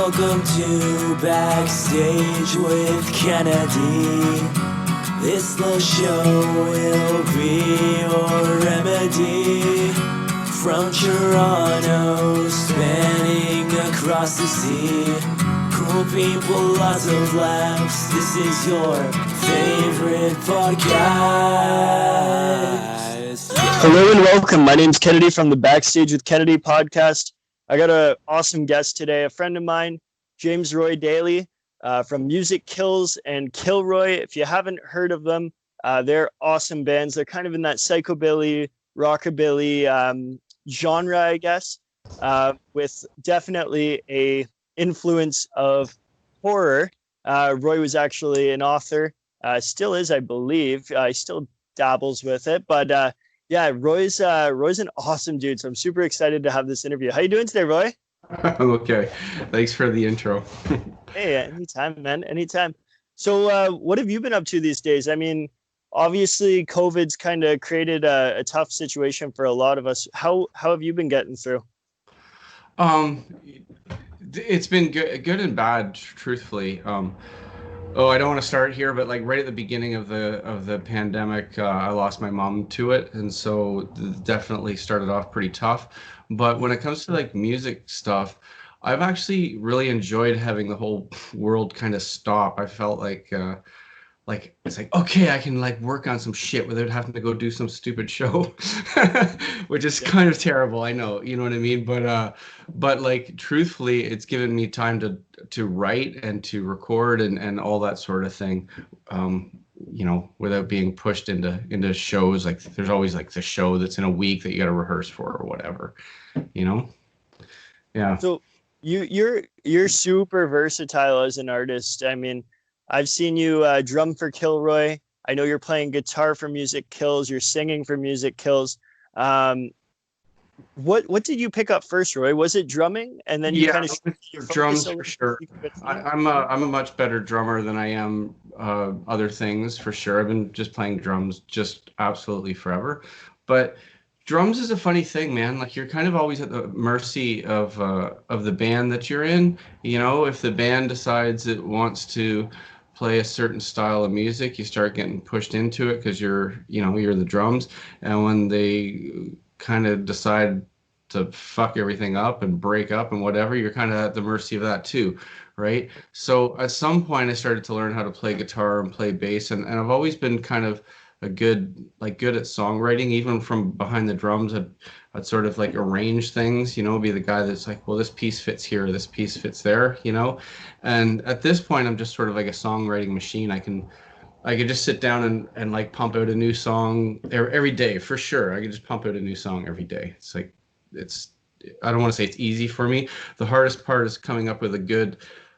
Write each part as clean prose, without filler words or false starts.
Welcome to Backstage with Kennedy. This little show will be your remedy. From Toronto, spanning across the sea. Cool people, lots of laughs. This is your favorite podcast. Hello and welcome. My name's Kennedy from the Backstage with Kennedy podcast. I got an awesome guest today, a friend of mine, James Roy Daley from Music Kills and Killroy. If you haven't heard of them, they're awesome bands. They're kind of in that psychobilly, rockabilly genre, I guess, with definitely a influence of horror. Roy was actually an author, still is, I believe. He still dabbles with it, but yeah, Roy's an awesome dude, so I'm super excited to have this interview. How you doing today, Roy? I'm okay. Thanks for the intro. Hey, anytime, man, anytime. So what have you been up to these days? I mean, obviously, COVID's kind of created a tough situation for a lot of us. How have you been getting through? It's been good and bad, truthfully. I don't want to start here, but like right at the beginning of the pandemic, I lost my mom to it, and so definitely started off pretty tough. But when it comes to like music stuff, I've actually really enjoyed having the whole world kind of stop. I felt like it's like, okay, I can like work on some shit without having to go do some stupid show, which is kind of terrible. I know, you know what I mean? But like truthfully, it's given me time to write and to record and all that sort of thing. Without being pushed into shows. Like there's always like the show that's in a week that you got to rehearse for or whatever, you know? Yeah. So you're super versatile as an artist. I mean, I've seen you drum for Killroy. I know you're playing guitar for Music Kills. You're singing for Music Kills. What did you pick up first, Roy? Was it drumming, and then you kind of drums for sure? I'm a much better drummer than I am other things for sure. I've been just playing drums just absolutely forever, but drums is a funny thing, man. Like you're kind of always at the mercy of the band that you're in. You know, if the band decides it wants to play a certain style of music, you start getting pushed into it because you're the drums. And when they kind of decide to fuck everything up and break up and whatever, you're kind of at the mercy of that too, right? So at some point I started to learn how to play guitar and play bass, and I've always been kind of good at songwriting. Even from behind the drums, I'd sort of like arrange things, be the guy that's like, well, this piece fits here, this piece fits there, and at this point I'm just sort of like a songwriting machine. I could just sit down and like pump out a new song every day for sure. I could just pump out a new song every day. It's like, I don't want to say it's easy for me. The hardest part is coming up with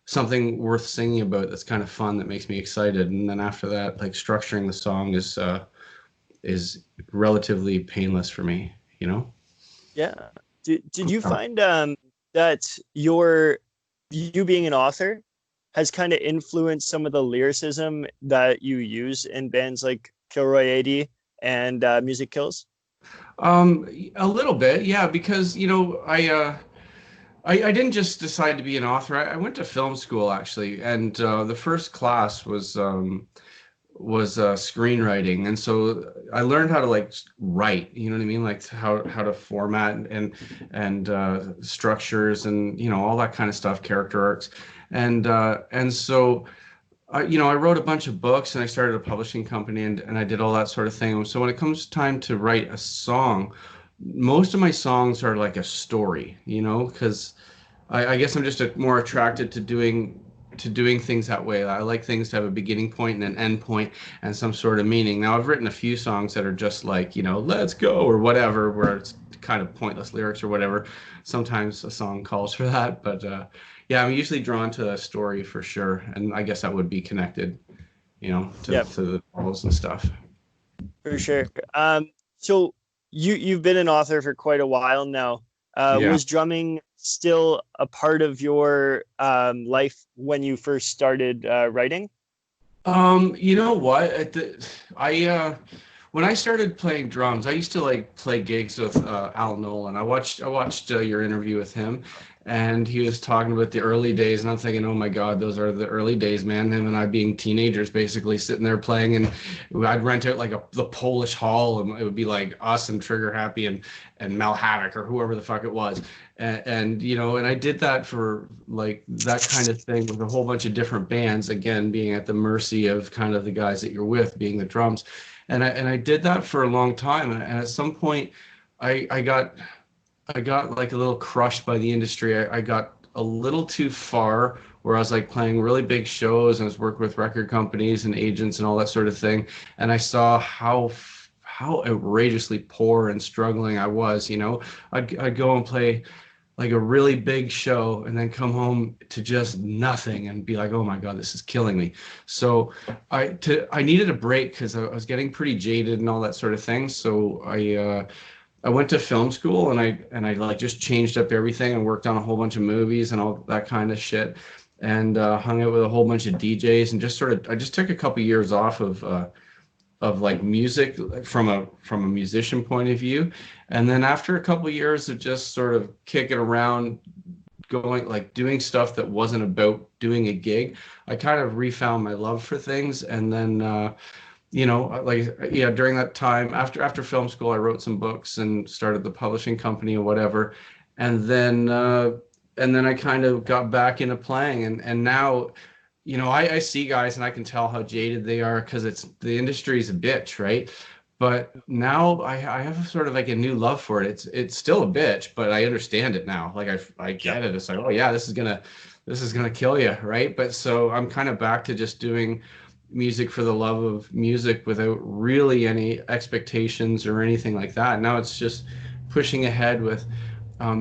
something worth singing about that's kind of fun, that makes me excited. And then after that, like structuring the song is relatively painless for me, Yeah. Did you find that you being an author has kind of influenced some of the lyricism that you use in bands like Killroy A.D. and Music Kills? A little bit, yeah, because I didn't just decide to be an author. I went to film school actually, and the first class was screenwriting, and so I learned how to like write. You know what I mean? Like how to format and structures and all that kind of stuff, character arcs, and so. I wrote a bunch of books and I started a publishing company and I did all that sort of thing. So when it comes time to write a song, most of my songs are like a story, because I guess I'm just more attracted to doing things that way. I like things to have a beginning point and an end point and some sort of meaning. Now I've written a few songs that are just like, let's go or whatever, where it's kind of pointless lyrics or whatever. Sometimes a song calls for that, but yeah, I'm usually drawn to a story for sure, and I guess that would be connected, to the novels and stuff. For sure. So you've been an author for quite a while now. Yeah. Was drumming still a part of your life when you first started writing? You know what? when I started playing drums, I used to like play gigs with Al Nolan. I watched your interview with him, and he was talking about the early days, and I'm thinking, oh my God, those are the early days, man. Him and I being teenagers, basically sitting there playing, and I'd rent out like the Polish Hall, and it would be like us and Trigger Happy and Mel Havoc or whoever the fuck it was. And you know, and I did that for like that kind of thing with a whole bunch of different bands, again being at the mercy of kind of the guys that you're with, being the drums. And I did that for a long time, and at some point I got like a little crushed by the industry. I got a little too far, where I was like playing really big shows and I was working with record companies and agents and all that sort of thing, and I saw how outrageously poor and struggling I was. You know, I'd go and play like a really big show and then come home to just nothing and be like, oh my God, this is killing me. So I needed a break because I was getting pretty jaded and all that sort of thing. So I went to film school, and I like just changed up everything and worked on a whole bunch of movies and all that kind of shit, and hung out with a whole bunch of DJs, and I just took a couple years off of like music from a musician point of view. And then after a couple of years of just sort of kicking around, going like doing stuff that wasn't about doing a gig, I kind of refound my love for things. And then you know, like, yeah, during that time after film school, I wrote some books and started the publishing company or whatever. And then I kind of got back into playing, and now, you know, I see guys and I can tell how jaded they are because the industry is a bitch, right? But now I have sort of like a new love for it. It's still a bitch, but I understand it now. Like I get it. It's like, oh yeah, this is gonna kill you, right? But so I'm kind of back to just doing music for the love of music without really any expectations or anything like that. Now it's just pushing ahead with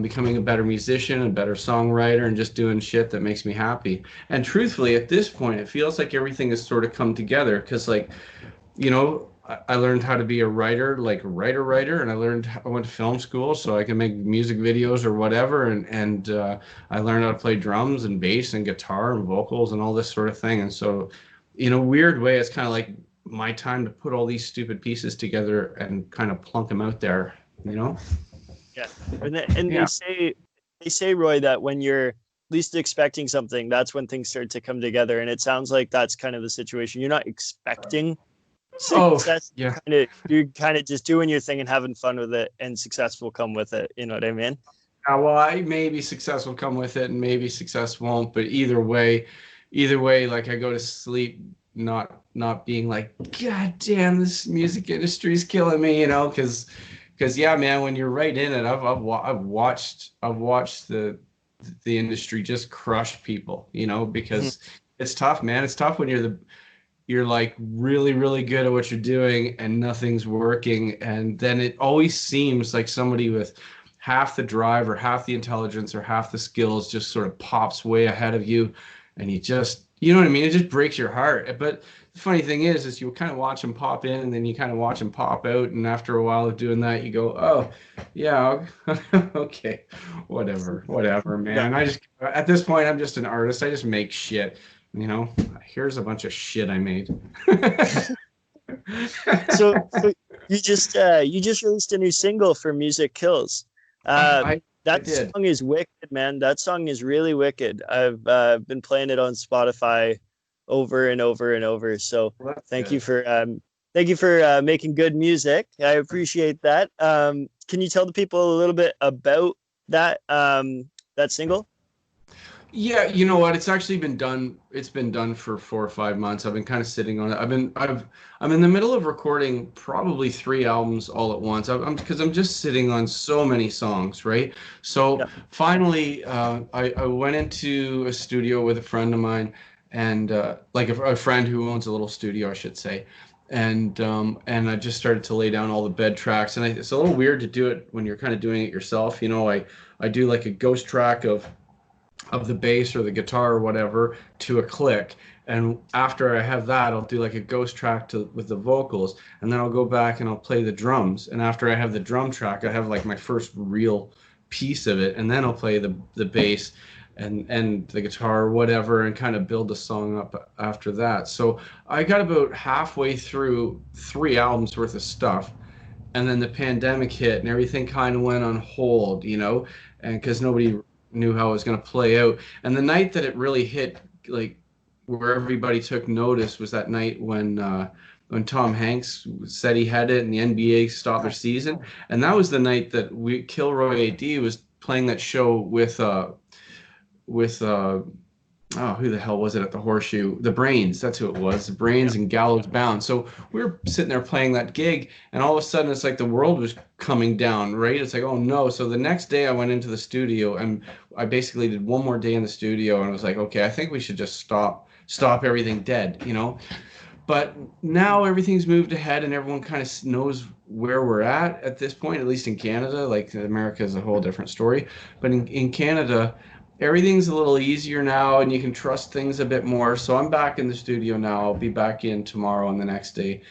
becoming a better musician, a better songwriter, and just doing shit that makes me happy. And truthfully, at this point, it feels like everything has sort of come together because, like, you know, I learned how to be a writer, like a writer, and I went to film school so I can make music videos or whatever, and I learned how to play drums and bass and guitar and vocals and all this sort of thing. And so, in a weird way, it's kind of like my time to put all these stupid pieces together and kind of plunk them out there, you know? Yeah. And yeah. They say, Roy, that when you're least expecting something, that's when things start to come together. And it sounds like that's kind of the situation. You're not expecting success. Yeah. You're kind of just doing your thing and having fun with it, and success will come with it. You know what I mean? Well, I maybe success will come with it and maybe success won't, but either way, like I go to sleep not being like, God damn, this music industry is killing me, you know, because yeah, man, when you're right in it, I've watched the industry just crush people, you know, because it's tough, man. It's tough when you're like really, really good at what you're doing and nothing's working, and then it always seems like somebody with half the drive or half the intelligence or half the skills just sort of pops way ahead of you, and you know what I mean? It just breaks your heart. But the funny thing is you kind of watch them pop in, and then you kind of watch them pop out. And after a while of doing that, you go, oh, yeah, okay, whatever, man. At this point, I'm just an artist. I just make shit. You know, here's a bunch of shit I made. So you just released a new single for Music Kills. That song is wicked, man. That song is really wicked. I've been playing it on Spotify over and over and over. So thank you for making good music. I appreciate that. Can you tell the people a little bit about that single? Yeah, you know what? It's actually been done. It's been done for 4 or 5 months. I've been kind of sitting on it. I'm in the middle of recording probably 3 albums all at once. Because I'm just sitting on so many songs, right? So finally, I went into a studio with a friend of mine, and like a friend who owns a little studio, I should say. And I just started to lay down all the bed tracks, and it's a little weird to do it when you're kind of doing it yourself. You know, I do like a ghost track of the bass or the guitar or whatever to a click, and after I have that, I'll do like a ghost track with the vocals, and then I'll go back and I'll play the drums, and after I have the drum track, I have like my first real piece of it, and then I'll play the bass, and the guitar or whatever, and kind of build the song up after that. So I got about halfway through 3 albums worth of stuff, and then the pandemic hit and everything kind of went on hold, and because nobody knew how it was going to play out. And the night that it really hit, like where everybody took notice, was that night when Tom Hanks said he had it and the NBA stopped their season. And that was the night that Killroy A.D was playing that show with oh, who the hell was it at the Horseshoe? The Brains, that's who it was. The Brains and Gallows Bound. So we were sitting there playing that gig, and all of a sudden it's like the world was coming down, right? It's like, oh no. So the next day I went into the studio, and I basically did one more day in the studio, and I was like, okay, I think we should just stop everything dead, But now everything's moved ahead, and everyone kind of knows where we're at this point, at least in Canada. Like America is a whole different story. But in Canada, everything's a little easier now, and you can trust things a bit more. So I'm back in the studio now. I'll be back in tomorrow and the next day,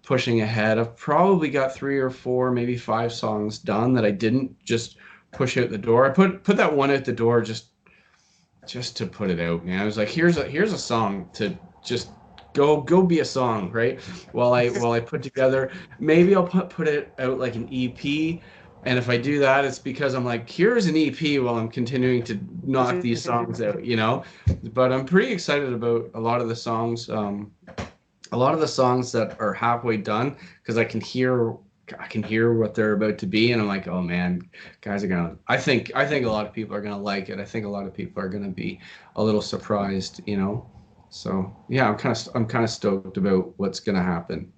pushing ahead. I've probably got 3 or 4, maybe 5 songs done that I didn't just push out the door. I put that one out the door just to put it out, man. I was like, here's a song to just go be a song, right? While I put together, maybe I'll put it out like an EP. And if I do that, it's because I'm like, here's an EP while I'm continuing to knock these songs out, But I'm pretty excited about a lot of the songs. A lot of the songs that are halfway done, because I can hear what they're about to be, and I'm like, oh man, guys are gonna. I think a lot of people are gonna like it. I think a lot of people are gonna be a little surprised, So yeah, I'm kind of stoked about what's gonna happen,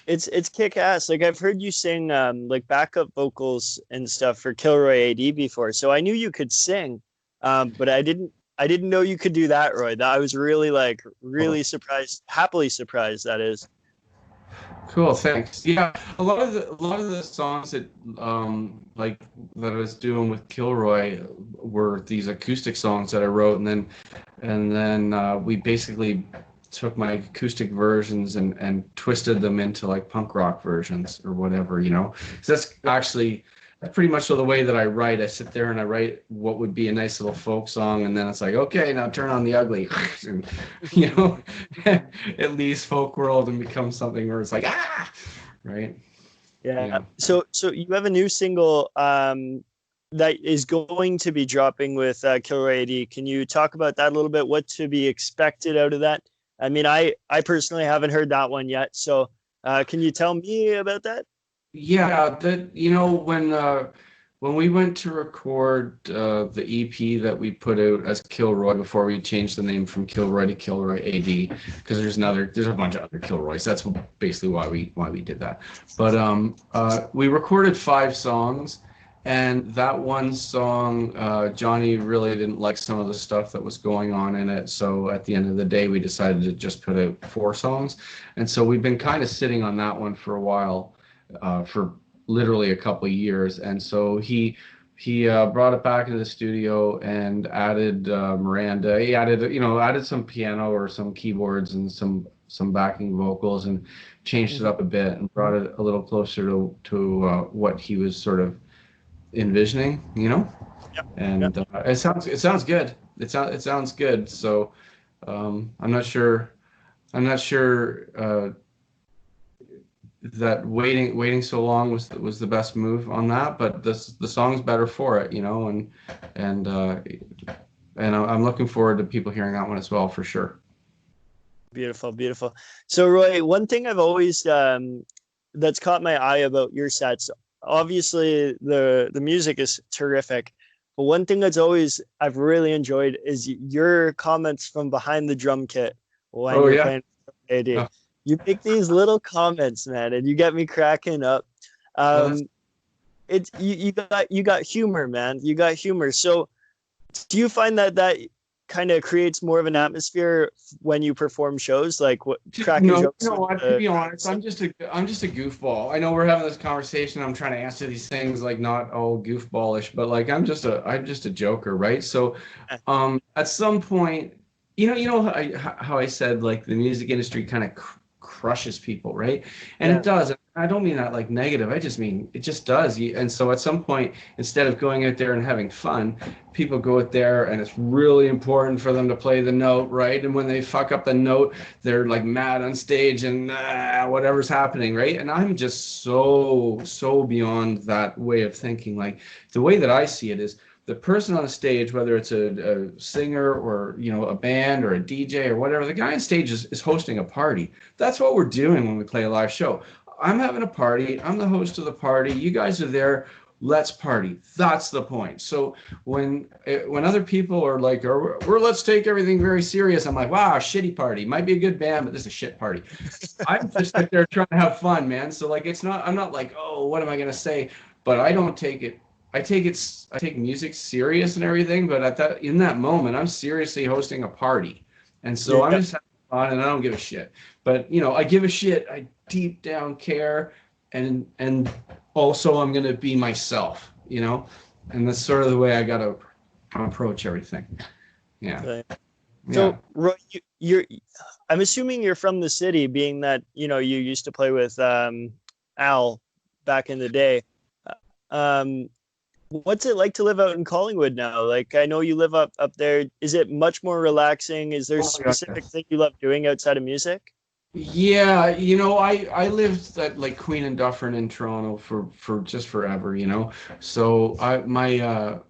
It's kick ass. Like I've heard you sing like backup vocals and stuff for Killroy A.D before, so I knew you could sing, but I didn't know you could do that, Roy. I was really surprised, happily surprised. That is. Cool, thanks. Yeah, a lot of the songs that like that I was doing with Killroy were these acoustic songs that I wrote, and then we basically took my acoustic versions and twisted them into like punk rock versions or whatever, So that's pretty much the way that I write. I sit there and I write what would be a nice little folk song, and then it's like, okay, now turn on the ugly, and it leaves folk world and becomes something where it's like, right? Yeah. So you have a new single that is going to be dropping with Killroy A.D. Can you talk about that a little bit? What to be expected out of that? I mean, I personally haven't heard that one yet. So can you tell me about that? Yeah, when we went to record the EP that we put out as Killroy before we changed the name from Killroy to Killroy A.D, because there's a bunch of other Killroys. That's basically why we did that. But we recorded 5 songs. And that one song, Johnny really didn't like some of the stuff that was going on in it. So at the end of the day, we decided to just put out 4 songs. And so we've been kind of sitting on that one for a while, for literally a couple of years. And so he brought it back into the studio and added Miranda. He added some piano or some keyboards and some backing vocals, and changed it up a bit and brought it a little closer to what he was sort of envisioning, Yep. And it sounds good. It sounds good. So I'm not sure that waiting so long was the best move on that, but the song's better for it, and I'm looking forward to people hearing that one as well, for sure. Beautiful. So Roy, one thing I've always that's caught my eye about your sets, obviously the music is terrific, but one thing I've really enjoyed is your comments from behind the drum kit when you're playing AD. Yeah. You make these little comments, man, and you get me cracking up. It's you got humor, man. You got humor. So do you find that kind of creates more of an atmosphere when you perform shows, like what cracking jokes? To be honest, I'm just a goofball. I know we're having this conversation, I'm trying to answer these things like not all goofballish, but like I'm just a joker, right? So at some point, how I said, like, the music industry kind of crushes people, right? And it does. I don't mean that like negative. I just mean it just does. And so at some point, instead of going out there and having fun, people go out there and it's really important for them to play the note, right? And when they fuck up the note, they're like mad on stage and whatever's happening, right? And I'm just so beyond that way of thinking. Like the way that I see it is the person on stage, whether it's a singer or, you know, a band or a DJ or whatever, the guy on stage is hosting a party. That's what we're doing when we play a live show. I'm having a party. I'm the host of the party. You guys are there. Let's party. That's the point. So when other people are like, we're let's take everything very serious, I'm like, wow, shitty party. Might be a good band, but this is a shit party. I'm just like there trying to have fun, man. So like I'm not like, oh, what am I gonna say? But I don't take it. I take music serious and everything, but in that moment, I'm seriously hosting a party. And so I'm just having fun and I don't give a shit. But, you know, I give a shit. I deep down care. And also I'm going to be myself, you know, and that's sort of the way I got to approach everything. Yeah. Okay. So, Roy, I'm assuming you're from the city, being that, you know, you used to play with Al back in the day. What's it like to live out in Collingwood now? Like, I know you live up there. Is it much more relaxing? Is there a specific thing you love doing outside of music? Yeah, you know, I lived at like Queen and Dufferin in Toronto for just forever, you know. So I would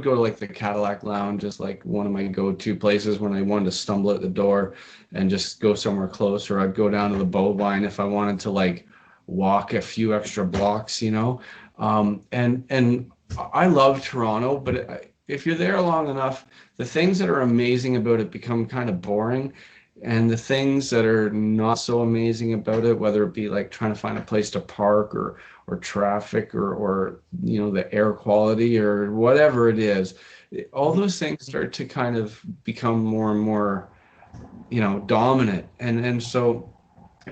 go to like the Cadillac Lounge as like one of my go-to places when I wanted to stumble at the door and just go somewhere close, or I'd go down to the Bovine if I wanted to like walk a few extra blocks, you know. And I love Toronto, but if you're there long enough, the things that are amazing about it become kind of boring. And the things that are not so amazing about it, whether it be like trying to find a place to park or traffic or you know, the air quality or whatever it is, all those things start to kind of become more and more, you know, dominant. And so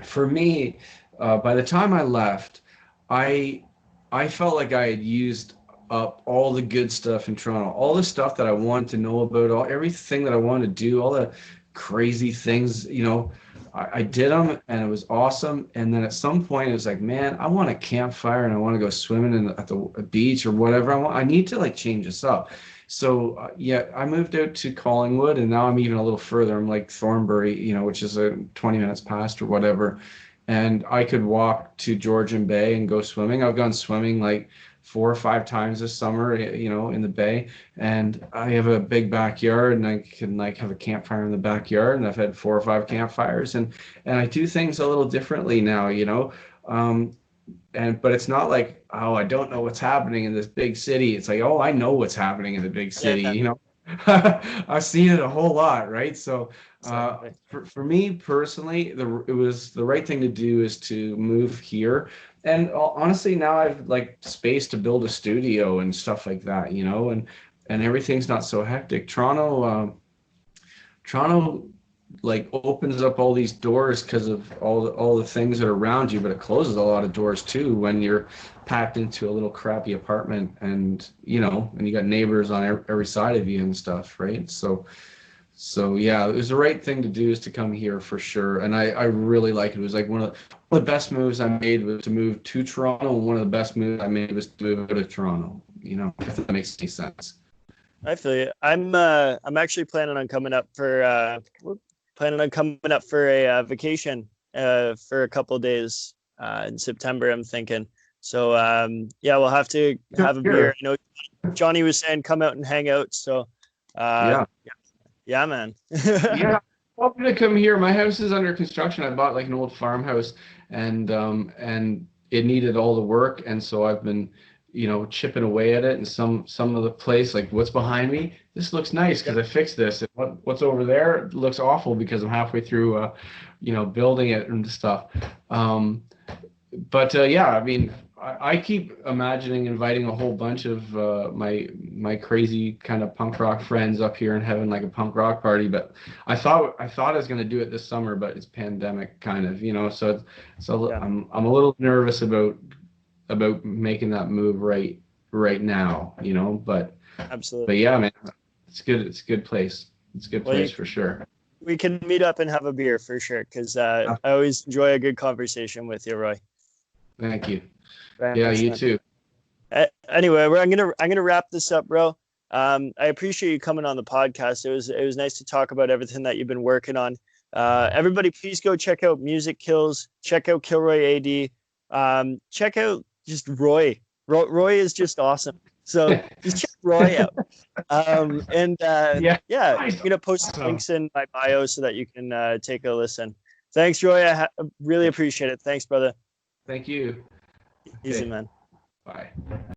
for me, by the time I left, I felt like I had used up all the good stuff in Toronto, all the stuff that I wanted to know about, everything that I wanted to do, all the crazy things, you know, I did them and it was awesome. And then at some point it was like, man, I want a campfire and I want to go swimming at the beach or whatever. I need to like change this up. So I moved out to Collingwood and now I'm even a little further. I'm like Thornbury, you know, which is 20 minutes past or whatever. And I could walk to Georgian Bay and go swimming. I've gone swimming like 4 or 5 times this summer, you know, in the bay. And I have a big backyard and I can like have a campfire in the backyard. And I've had 4 or 5 campfires and I do things a little differently now, you know. But it's not like, oh, I don't know what's happening in this big city. It's like, oh, I know what's happening in the big city, you know. I've seen it a whole lot, right? So for me personally, it was the right thing to do is to move here. And honestly, now I've like space to build a studio and stuff like that, you know, and everything's not so hectic. Toronto like opens up all these doors because of all the things that are around you, but it closes a lot of doors too when you're packed into a little crappy apartment and, you know, and you got neighbors on every side of you and stuff, right? So yeah, it was the right thing to do is to come here for sure. And I really like it. It was like one of the best moves I made was to move to Toronto. And one of the best moves I made was to move to Toronto, you know, if that makes any sense. I feel you. I'm actually planning on coming up for a vacation for a couple of days in September, I'm thinking. So we'll have to have a beer. You know, Johnny was saying come out and hang out. So yeah, man. Yeah, welcome to come here. My house is under construction. I bought like an old farmhouse, and it needed all the work, and so I've been, you know, chipping away at it. And some of the place, like what's behind me, this looks nice because I fixed this. And what's over there looks awful because I'm halfway through, you know, building it and stuff. I mean, I keep imagining inviting a whole bunch of my crazy kind of punk rock friends up here and having like a punk rock party. But I thought I was going to do it this summer, but it's pandemic kind of, you know. So I'm a little nervous about making that move right now, you know. But absolutely. But yeah, man, it's good. It's a good place. It's a good place for sure. we can meet up and have a beer for sure. Because I always enjoy a good conversation with you, Roy. Thank you. Very Yeah, much, you man. too. Anyway, I'm gonna wrap this up, bro. I appreciate you coming on the podcast. It was nice to talk about everything that you've been working on. Everybody, please go check out Music Kills. Check out Killroy A.D. Check out just Roy. Roy is just awesome. So just check Roy out. Yeah. Yeah, I'm gonna post So, links in my bio so that you can take a listen. Thanks, Roy. I really appreciate it. Thanks, brother. thank you. Easy, Okay. man. Bye.